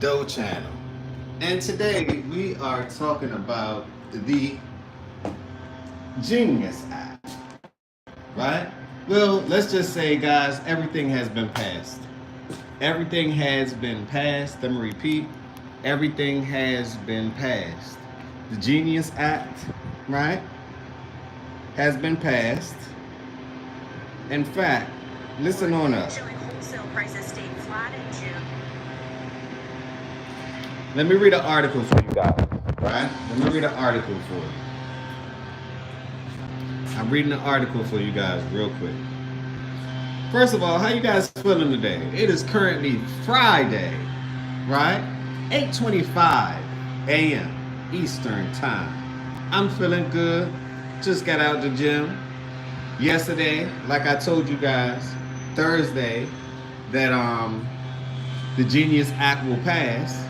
Doe Channel. And today we are talking about the Genius Act, right? Well, let's just say, guys, everything has been passed. Everything has been passed. Let me repeat. Everything has been passed. The Genius Act, right, has been passed. In fact, listen on up. Showing wholesale prices stayed flat in June. Let me read an article for you guys, right? Let me read an article for you. I'm reading an article for you guys real quick. First of all, how you guys feeling today? It is currently Friday, right? 8:25 a.m. Eastern Time. I'm feeling good. Just got out the gym. Yesterday, like I told you guys, Thursday, that the Genius Act will pass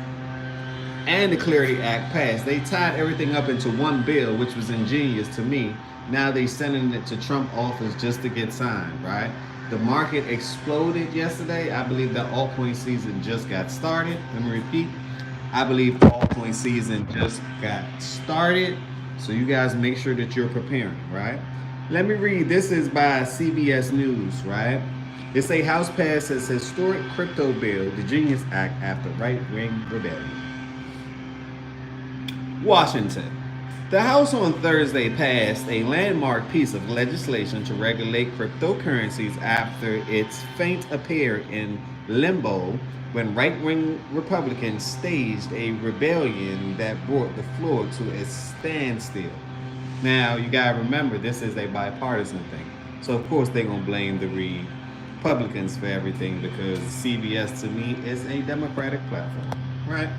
and the Clarity Act passed. They tied everything up into one bill, which was ingenious to me. Now they sending it to Trump office just to get signed, right? The market exploded yesterday. I believe the altcoin season just got started. Let me repeat. I believe altcoin season just got started. So you guys make sure that you're preparing, right? Let me read. This is by CBS News, right? It say House passes historic crypto bill, the Genius Act, after right-wing rebellion. Washington. The House on Thursday passed a landmark piece of legislation to regulate cryptocurrencies after its fate appeared in limbo when right-wing Republicans staged a rebellion that brought the floor to a standstill. Now, you gotta remember, this is a bipartisan thing. So, of course, they're gonna blame the Republicans for everything because CBS, to me, is a Democratic platform, right?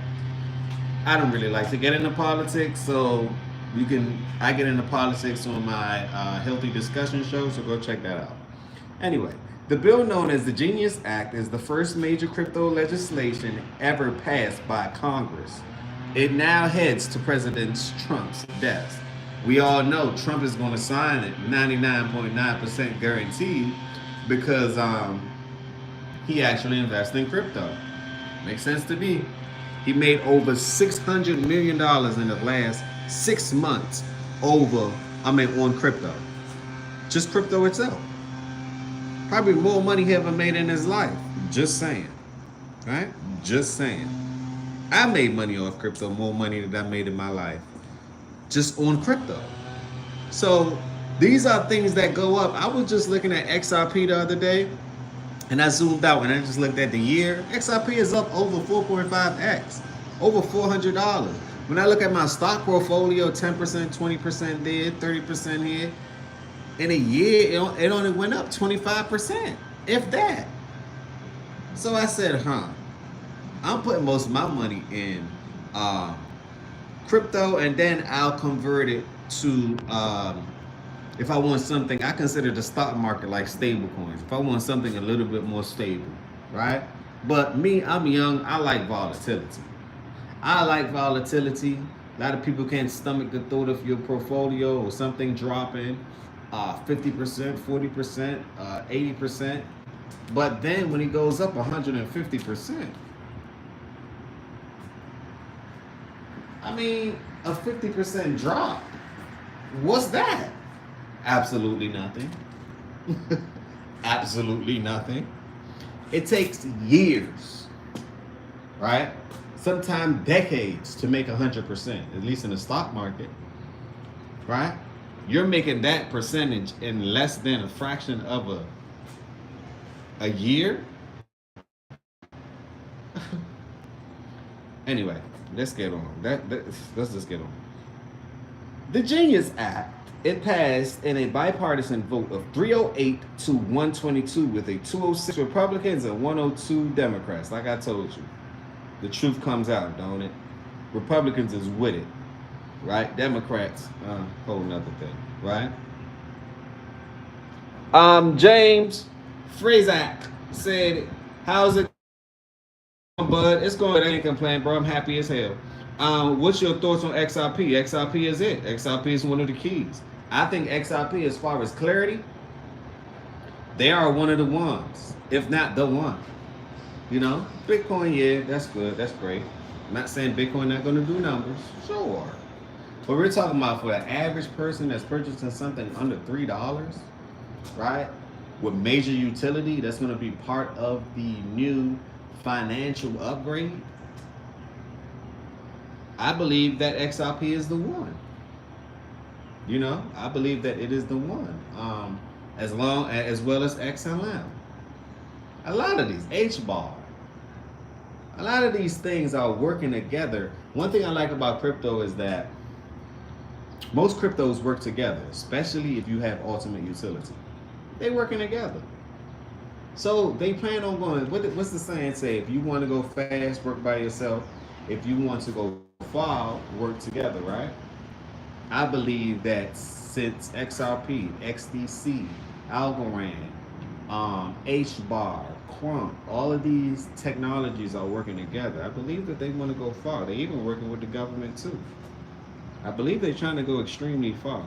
I don't really like to get into politics, so I get into politics on my Healthy Discussion show, so go check that out. Anyway, the bill known as the Genius Act is the first major crypto legislation ever passed by Congress. It now heads to President Trump's desk. We all know Trump is going to sign it 99.9% guaranteed because he actually invests in crypto. Makes sense to me. He made over $600 million in the last 6 months on crypto. Just crypto itself. Probably more money he ever made in his life. Just saying. Right? Just saying. I made money off crypto, more money than I made in my life. Just on crypto. So these are things that go up. I was just looking at XRP the other day. And I zoomed out and I just looked at the year. XRP is up over 4.5x, over $400. When I look at my stock portfolio, 10%, 20% there, 30% here. In a year, it only went up 25%, if that. So I said, I'm putting most of my money in crypto, and then I'll convert it to if I want something. I consider the stock market like stable coins. If I want something a little bit more stable, right? But me, I'm young. I like volatility. A lot of people can't stomach the thought of your portfolio or something dropping 50%, 40%, 80%. But then when it goes up 150%, I mean, a 50% drop, what's that? Absolutely nothing. Absolutely nothing. It takes years, right? Sometimes decades to make 100%, at least in the stock market, right? You're making that percentage in less than a fraction of a year. Anyway, let's get on. Let's just get on. The Genius Act, it passed in a bipartisan vote of 308 to 122 with a 206 Republicans and 102 Democrats. Like I told you, the truth comes out, don't it? Republicans is with it, right? Democrats, whole nother thing, right? James Frazak said, "How's it going, bud? It's going. I ain't complaining, bro. I'm happy as hell. What's your thoughts on XRP? XRP is it. XRP is one of the keys. I think XRP, as far as clarity, they are one of the ones, if not the one. You know, Bitcoin, yeah, that's good. That's great. I'm not saying Bitcoin not going to do numbers. Sure. But we're talking about for the average person that's purchasing something under $3, right? With major utility, that's going to be part of the new financial upgrade. I believe that XRP is the one. You know, I believe that it is the one. As well as XLM. A lot of these HBAR. A lot of these things are working together. One thing I like about crypto is that most cryptos work together, especially if you have ultimate utility. They working together. So they plan on going. What's the saying say? If you want to go fast, work by yourself. If you want to go far, work together, right? I believe that since XRP, XDC, Algorand, HBAR, Quant, all of these technologies are working together. I believe that they want to go far. They're even working with the government too. I believe they're trying to go extremely far.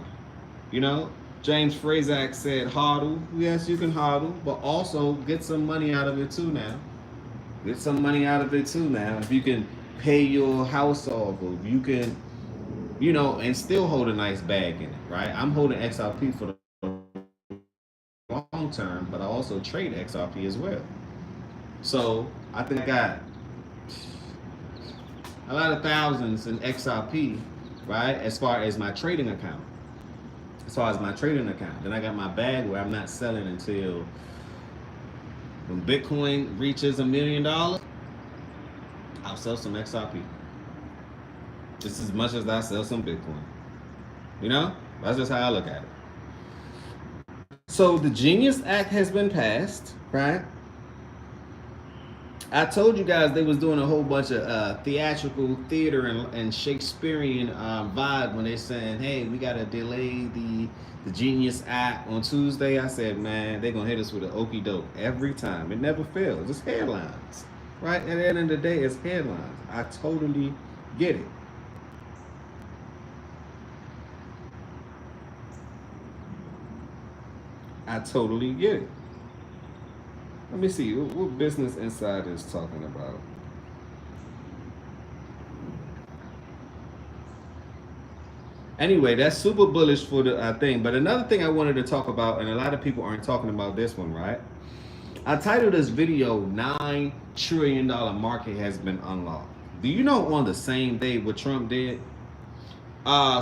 You know, James Frazak said hodl. Yes, you can hodl, but also get some money out of it too now. Get some money out of it too now. If you can pay your house off, or if you can, you know, and still hold a nice bag in it, right? I'm holding XRP for the long term, but I also trade XRP as well. So I think I got a lot of thousands in XRP, right? As far as my trading account. Then I got my bag where I'm not selling until when Bitcoin reaches $1 million, I'll sell some XRP. Just as much as I sell some Bitcoin. You know? That's just how I look at it. So the Genius Act has been passed, right? I told you guys they was doing a whole bunch of theatrical theater and Shakespearean vibe when they saying, hey, we got to delay the Genius Act on Tuesday. I said, man, they're going to hit us with an okie doke every time. It never fails. It's headlines, right? At the end of the day, it's headlines. I totally get it. I totally get it. Let me see what Business Insider is talking about. Anyway, that's super bullish for the thing. But another thing I wanted to talk about, and a lot of people aren't talking about this one, right? I titled this video, $9 trillion market has been unlocked. Do you know on the same day what Trump did?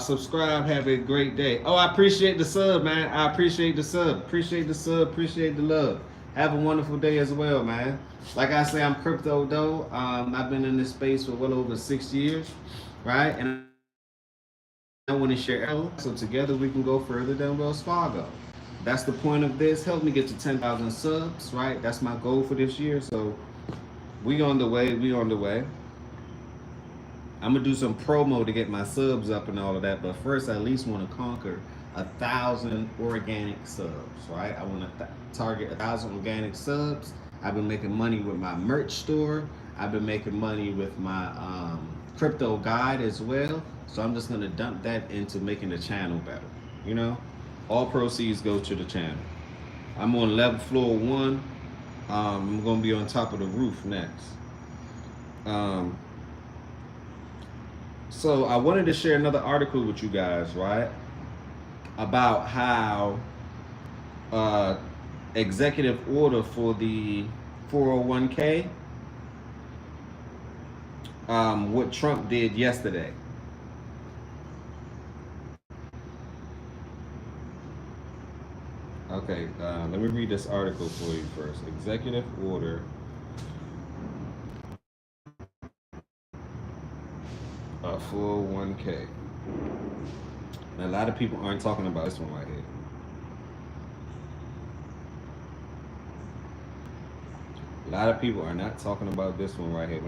Subscribe, have a great day. Oh, I appreciate the sub, man. I appreciate the sub. Appreciate the sub, appreciate the love. Have a wonderful day as well, man. Like I say, I'm Crypto Doe. I've been in this space for well over 6 years, right? And I want to share, so together we can go further than Wells Fargo. That's the point of this. Help me get to 10,000 subs, right? That's my goal for this year. So we on the way. I'm gonna do some promo to get my subs up and all of that, but first I at least want to conquer 1,000 organic subs, right? I want to target 1,000 organic subs. I've been making money with my merch store. I've been making money with my crypto guide as well. So I'm just gonna dump that into making the channel better. You know, all proceeds go to the channel. I'm on level floor 1. I'm gonna be on top of the roof next. So I wanted to share another article with you guys, right? About how executive order for the 401k, what Trump did yesterday. Okay, let me read this article for you first. Executive order a 401k. And a lot of people aren't talking about this one right here. A lot of people are not talking about this one right here.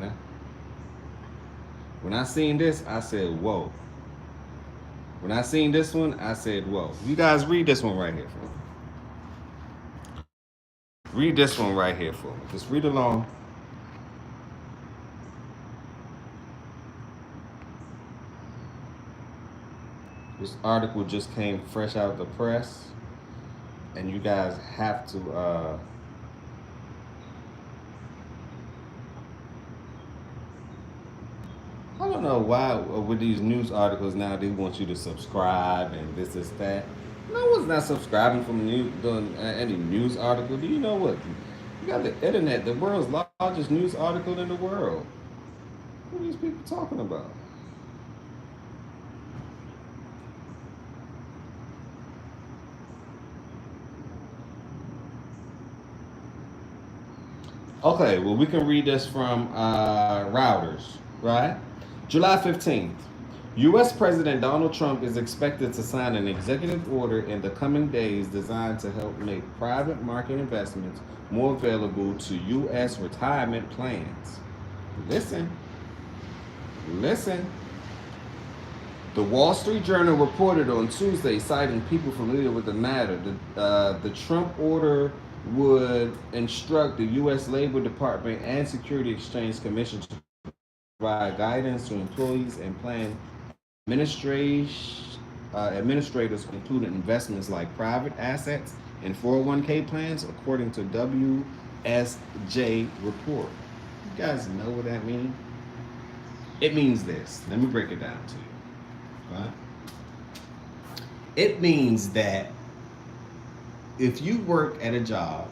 When I seen this, I said, whoa. When I seen this one, I said, whoa. You guys read this one right here for me. Read this one right here for me. Just read along. This article just came fresh out of the press, and you guys have to I don't know why with these news articles now they want you to subscribe and this that. No one's not subscribing from any news article. Do you know what? You got the internet, the world's largest news article in the world. What are these people talking about? Okay, well, we can read this from Reuters, right? July 15th. U.S. President Donald Trump is expected to sign an executive order in the coming days designed to help make private market investments more available to U.S. retirement plans. Listen, listen. The Wall Street Journal reported on Tuesday, citing people familiar with the matter, the Trump order would instruct the U.S. Labor Department and Security Exchange Commission to provide guidance to employees and plan administrators, including investments like private assets and 401k plans, according to WSJ report. You guys know what that means? It means this. Let me break it down to you. Right? It means that if you work at a job,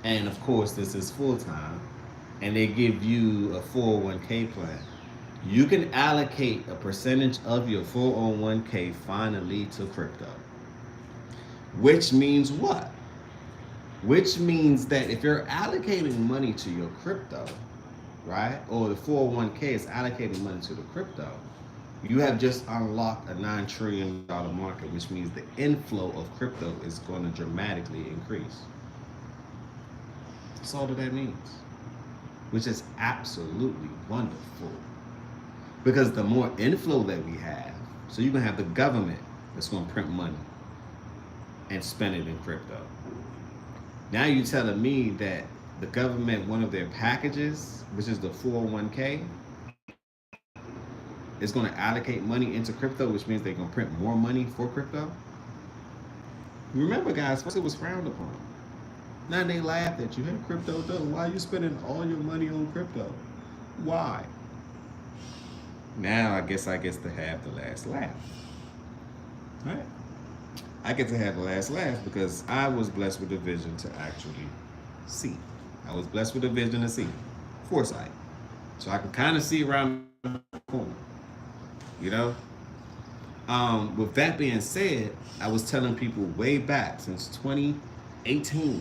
and of course this is full time, and they give you a 401k plan, you can allocate a percentage of your 401k finally to crypto. Which means what? Which means that if you're allocating money to your crypto, right, or the 401k is allocating money to the crypto, you have just unlocked a $9 trillion market, which means the inflow of crypto is going to dramatically increase. That's all that means, which is absolutely wonderful. Because the more inflow that we have, so you're going to have the government that's going to print money and spend it in crypto. Now you're telling me that the government, one of their packages, which is the 401k, is going to allocate money into crypto, which means they're going to print more money for crypto. Remember, guys, first it was frowned upon. Now they laugh at you. Hey, crypto, though, why are you spending all your money on crypto? Why? Now I guess to have the last laugh. Right? I get to have the last laugh because I was blessed with the vision to actually see. I was blessed with the vision to see. Foresight. So I could kind of see around the corner. You know? With that being said, I was telling people way back since 2018,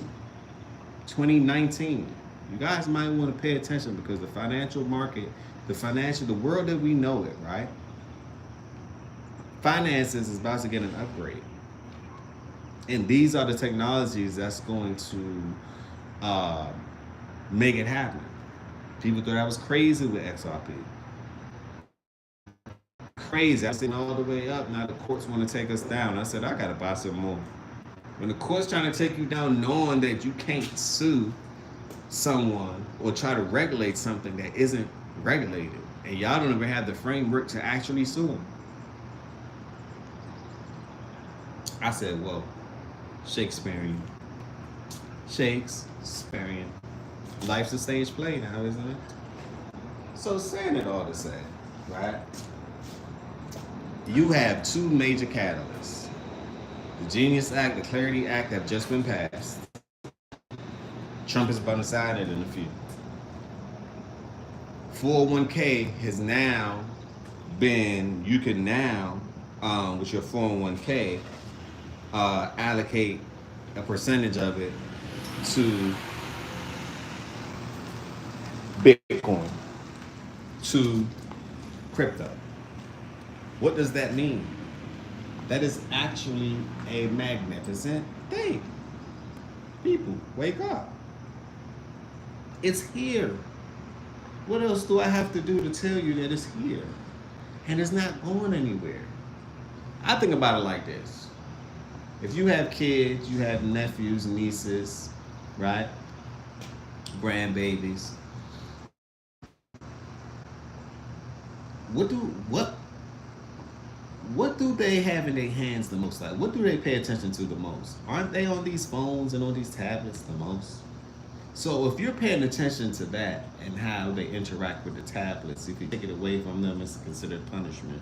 2019, you guys might want to pay attention because the financial market, the world that we know it, right? Finances is about to get an upgrade. And these are the technologies that's going to make it happen. People thought I was crazy with XRP. Crazy. I'm sitting all the way up. Now the courts want to take us down. I said, I got to buy some more. When the court's trying to take you down knowing that you can't sue someone or try to regulate something that isn't regulated, and y'all don't even have the framework to actually sue them. I said, well, Shakespearean. Life's a stage play now, isn't it? So saying it all to say, right? You have two major catalysts. The Genius Act, the Clarity Act have just been passed. Trump is about to sign it in a few. 401k has now been, you can now, with your 401k, allocate a percentage of it to Bitcoin, to crypto. What does that mean? That is actually a magnificent thing. People, wake up. It's here. What else do I have to do to tell you that it's here? And it's not going anywhere. I think about it like this. If you have kids, you have nephews, nieces, right? Grandbabies. What do they have in their hands the most? Like, what do they pay attention to the most? Aren't they on these phones and on these tablets the most? So if you're paying attention to that and how they interact with the tablets, if you take it away from them, it's considered punishment.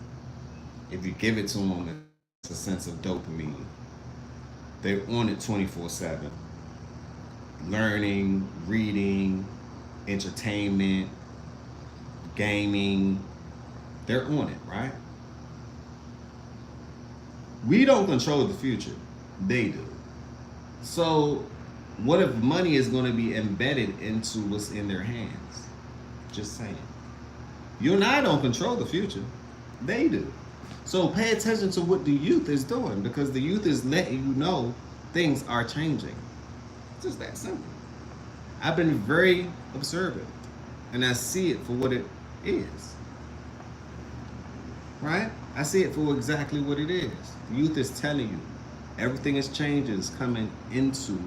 If you give it to them, it's a sense of dopamine. They're on it 24/7. Learning, reading, entertainment, gaming. They're on it, right? We don't control the future. They do. So what if money is going to be embedded into what's in their hands? Just saying. You and I don't control the future. They do. So pay attention to what the youth is doing, because the youth is letting you know things are changing. It's just that simple. I've been very observant, and I see it for what it is. Right? I see it for exactly what it is. The youth is telling you everything is changing, it's coming into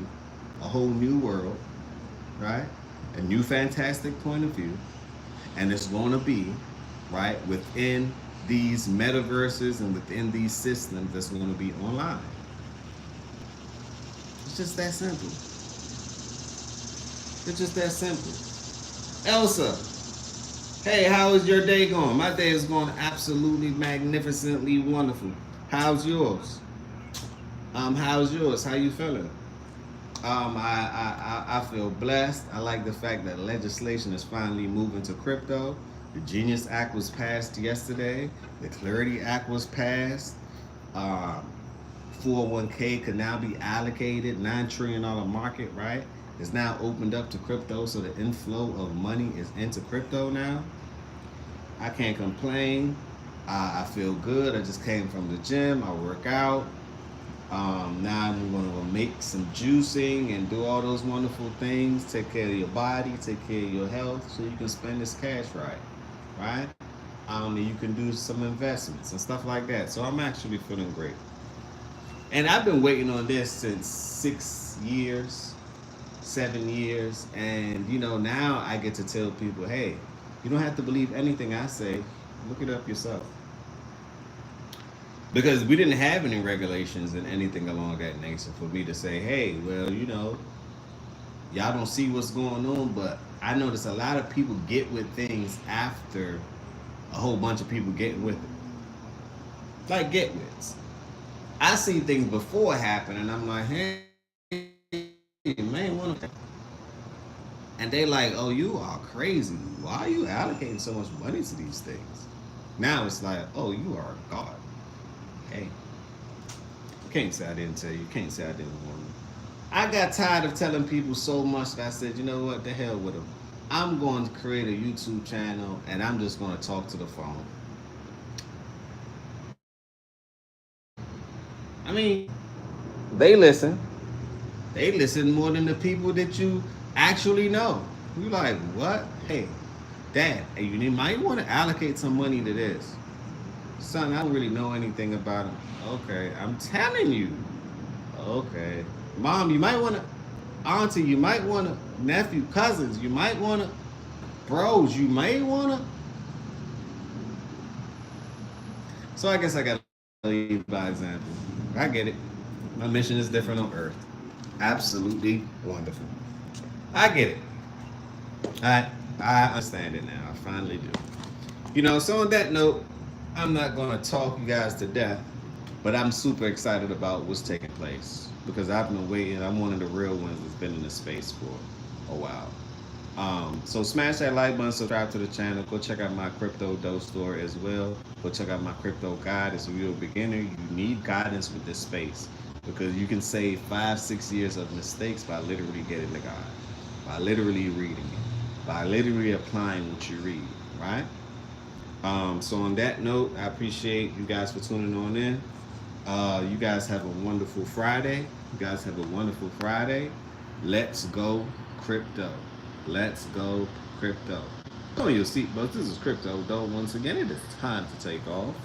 a whole new world, right? A new fantastic point of view. And it's going to be, right, within these metaverses and within these systems that's going to be online. It's just that simple. It's just that simple. Elsa, hey, how is your day going? My day is going absolutely magnificently wonderful. How's yours? How's yours? How you feeling? I feel blessed. I like the fact that legislation is finally moving to crypto. The Genius Act was passed yesterday. The Clarity Act was passed. 401k could now be allocated. $9 trillion market, right? It's now opened up to crypto, so the inflow of money is into crypto now. I can't complain. I feel good. I just came from the gym. I work out. Now I'm going to make some juicing and do all those wonderful things. Take care of your body, take care of your health, so you can spend this cash right? And you can do some investments and stuff like that. So I'm actually feeling great. And I've been waiting on this since 6 years, 7 years. And, you know, now I get to tell people, hey, you don't have to believe anything I say. Look it up yourself. Because we didn't have any regulations and anything along that nature for me to say, hey, well, you know, y'all don't see what's going on, but I notice a lot of people get with things after a whole bunch of people getting with it. Like get-wits. I see things before it happen, and I'm like, hey, man, what? And they like, oh, you are crazy. Why are you allocating so much money to these things? Now it's like, oh, you are a god. Hey, can't say I didn't tell you. Can't say I didn't warn you. I got tired of telling people so much that I said, you know what, the hell with them. I'm going to create a YouTube channel, and I'm just going to talk to the phone. I mean, they listen. They listen more than the people that you actually know. You're like, what? Hey, Dad, hey, you might want to allocate some money to this. Son, I don't really know anything about him. Okay, I'm telling you. Okay. Mom, you might want to, auntie, you might want to, nephew, cousins, you might want to, bros, you may want to. So I guess I got to lead by example. I get it. My mission is different on Earth. Absolutely wonderful. I get it. I understand it now. I finally do. You know, so on that note, I'm not going to talk you guys to death, but I'm super excited about what's taking place because I've been waiting. I'm one of the real ones that's been in this space for a while. So smash that like button, subscribe to the channel. Go check out my crypto dough store as well. Go check out my crypto guide. As a real beginner, you need guidance with this space because you can save 5-6 years of mistakes by literally getting the guide, by literally reading it, by literally applying what you read, right? So on that note, I appreciate you guys for tuning on in. You guys have a wonderful Friday. You guys have a wonderful Friday. Let's go crypto. Let's go crypto. Put on your seatbelts. This is Crypto Dough. Once again, it is time to take off.